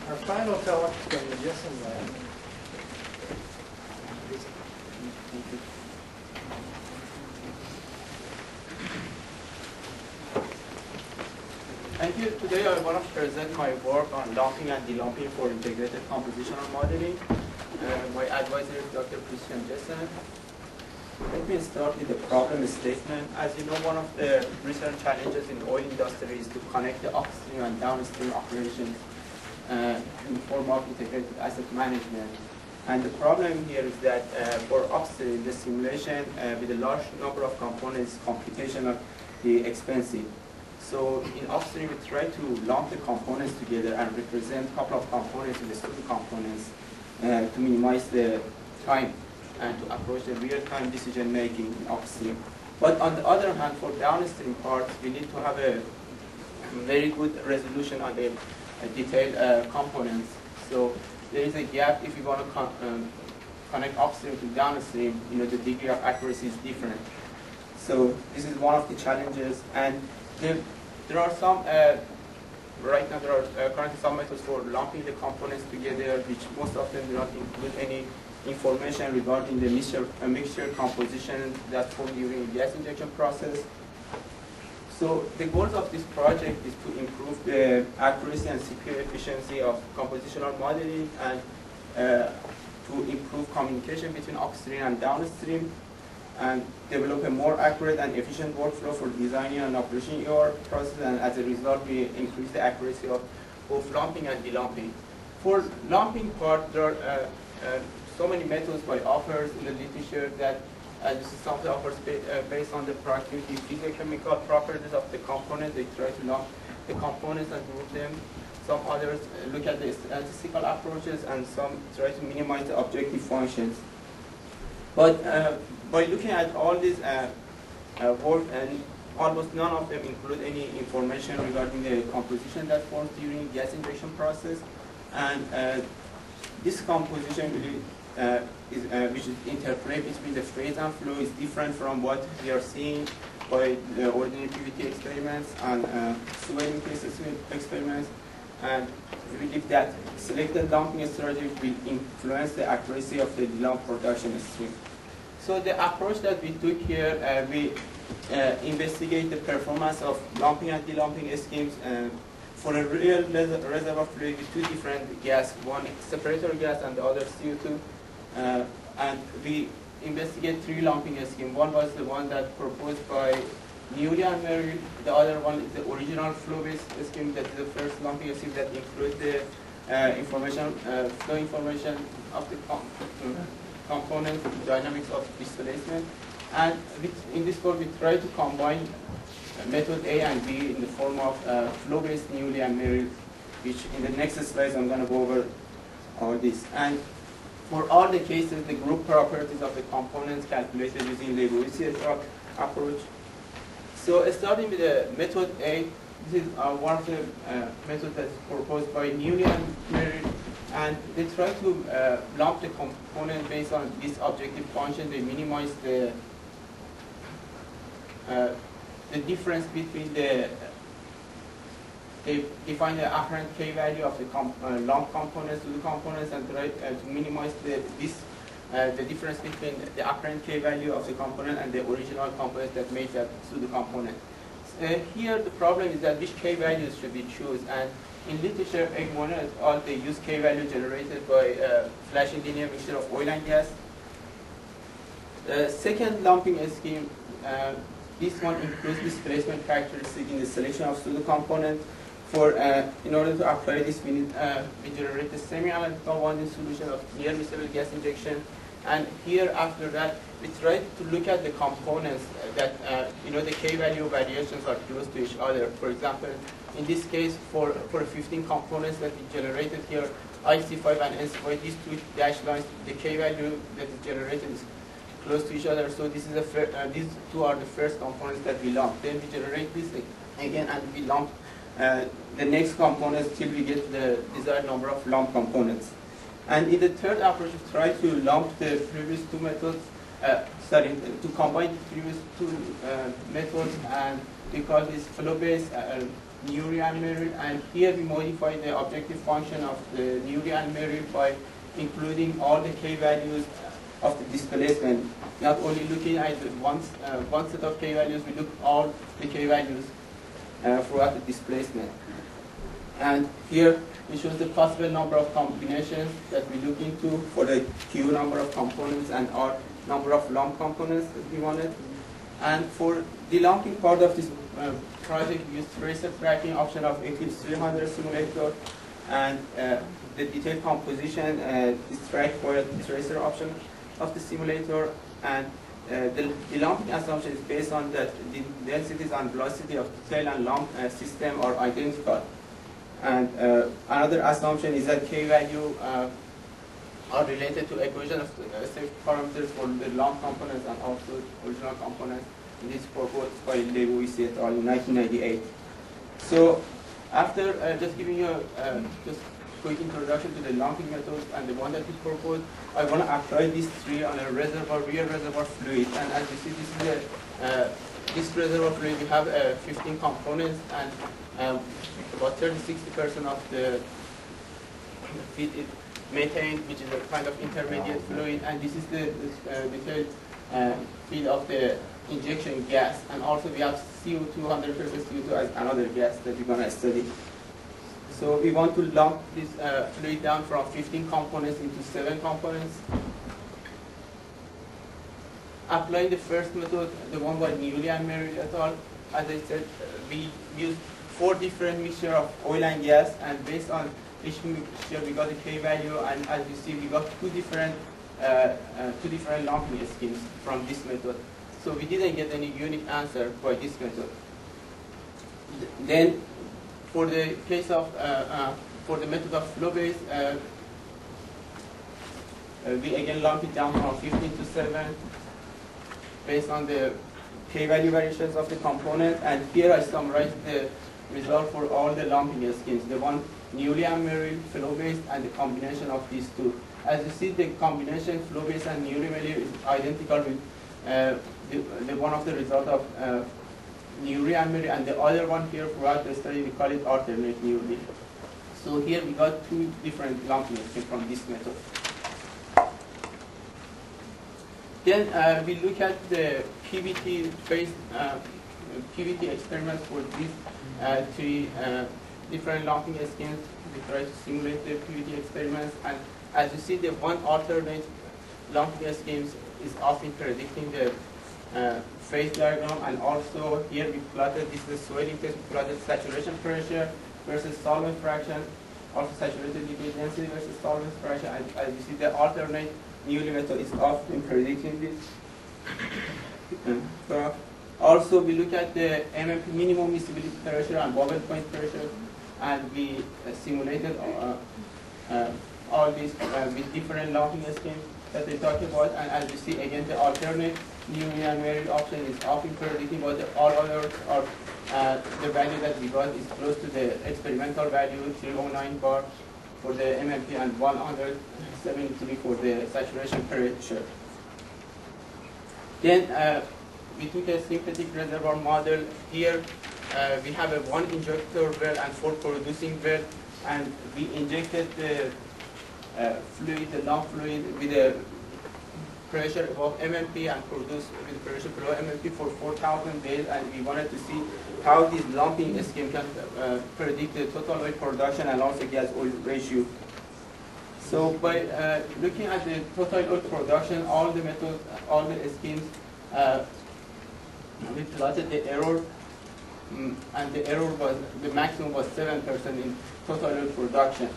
Our final talk from the Jessen lab. Thank you. Today I want to present my work on lumping and delumping for integrated compositional modeling. My advisor is Dr. Jessen. Let me start with the problem statement. As you know, one of the recent challenges in the oil industry is to connect the upstream and downstream operations in the form of integrated asset management. And the problem here is that for upstream, the simulation with a large number of components is computationally expensive. So in upstream, we try to lump the components together and represent a couple of components in the pseudo components to minimize the time and to approach the real-time decision-making in upstream. But on the other hand, for downstream parts, we need to have a very good resolution on the detailed components. So there is a gap if you want to connect upstream to downstream. The degree of accuracy is different. So this is one of the challenges. And there are some, right now there are currently some methods for lumping the components together, which most of them do not include any information regarding the mixture composition that formed during the gas injection process. So the goals of this project is to improve the accuracy and CPU efficiency of compositional modeling and to improve communication between upstream and downstream, and develop a more accurate and efficient workflow for designing and operating your process, and as a result we increase the accuracy of both lumping and delumping. For lumping part, there are so many methods by authors in the literature that this is some of the authors based on the productivity physicochemical properties of the component. They try to lump the components and group them. Some others look at the statistical approaches, and some try to minimize the objective functions. But by looking at all these work, and almost none of them include any information regarding the composition that forms during the gas injection process. And this composition really which is interplay between the phase and flow is different from what we are seeing by the ordinary PVT experiments and swelling case experiments. And we believe that selected lumping strategy will influence the accuracy of the lump production stream. So the approach that we took here, we investigate the performance of lumping and delumping schemes for a real reservoir fluid with two different gas, one separator gas and the other CO2. And we investigate three lumping schemes. One was the one that proposed by Newly and Merrill. The other one is the original flow-based scheme. That is the first lumping scheme that includes the flow information of the component, dynamics of displacement. And in this course, we try to combine method A and B in the form of flow-based Newly and Merrill, which in the next slides I'm going to go over all this. And for all the cases, the group properties of the components calculated using Lagrangian approach. So starting with the method A, this is one of the methods that is proposed by Newly and Merrill, and they try to lump the component based on this objective function. They minimize the difference between they define the apparent K value of the lump components to the components, and try to minimize the difference between the apparent K value of the component and the original component that makes that pseudo component. Here the problem is that which K values should we choose, and in literature, Egmont et al. They use K value generated by flashing linear mixture of oil and gas. The second lumping scheme, this one includes displacement characteristic in the selection of pseudo component. In order to apply this, we generate a semi-analytical one solution of near miscible gas injection. And here, after that, we try to look at the components that the K value variations are close to each other. For example, in this case, for 15 components that we generated here, IC5 and NC5, these two dashed lines, the K value that is generated is close to each other. So this is these two are the first components that we lump. Then we generate this again, and we lump the next components till we get the desired number of lump components. And in the third approach, we try to lump the previous two methods, to combine the previous two methods, and we call this flow-based Nuri and Merrill, and here we modify the objective function of the Nuri and Merrill by including all the k values of the displacement. Not only looking at one set of k values, we look all the k values throughout the displacement. And here it shows the possible number of combinations that we look into for the Q number of components and R number of lump components that we wanted. And for the lumping part of this project, we use tracer tracking option of Eclipse 300 simulator, and the detailed composition is tracked by the tracer option of the simulator. And the lumping assumption is based on that the densities and velocity of detail and lump system are identical. And another assumption is that k value are related to equation of safety parameters for the lump components and also original components. And this is proposed by Lewis et al. In 1998. So after just giving you just quick introduction to the lumping methods and the one that we proposed, I want to apply these three on a reservoir, real reservoir fluid. And as you see, this is this reservoir fluid. We have 15 components, and about 30–60% of the feed is methane, which is a kind of intermediate fluid, and this is the detailed feed of the injection gas. And also we have CO2, 100% CO2 as another gas that we're going to study. So we want to lump this fluid down from 15 components into 7 components. Applying the first method, the one by Newley and Merrill et al., as I said, we used 4 different mixtures of oil and gas, and based on each mixture we got a k value, and as you see we got two different lumping schemes from this method. So we didn't get any unique answer by this method. Then for the case of for the method of flow based, we again lump it down from 15 to 7 based on the k value variations of the component. And here I summarize the result for all the lumping schemes, the one Newley and Merrill, flow based, and the combination of these two. As you see, the combination flow based and Newley Merrill is identical with the one of the result of Newley and Merrill, and the other one here throughout the study we call it alternate Newley. So here we got 2 different lumping schemes from this method. Then we look at the PVT based PVT experiments for these 3 different lumping schemes. We try to simulate the PVT experiments, and as you see, the one alternate lumping schemes is often predicting the phase diagram. And also here we plotted, this is the swelling test, we plotted saturation pressure versus solvent fraction, also saturated liquid density versus solvent fraction. And as you see, the alternate Newley method is often predicting this. Also, we look at the MMP minimum miscibility pressure and bubble point pressure, and we simulated all these with different lumping schemes that they talk about. And as you see, again, the alternate Newley and Merrill option is often predicting, but all others are the value that we got is close to the experimental value, 309 bar for the MMP and 173 for the saturation pressure. Then we took a synthetic reservoir model. Here we have a 1 injector well and 4 producing well, and we injected the fluid, the lump fluid, with a pressure above MMP and produced with pressure below MMP for 4,000 days, and we wanted to see how this lumping scheme can predict the total oil production and also gas-oil ratio. So by looking at the total oil production, all the methods, all the schemes, we plotted the error, and the error was, the maximum was 7% in total oil production.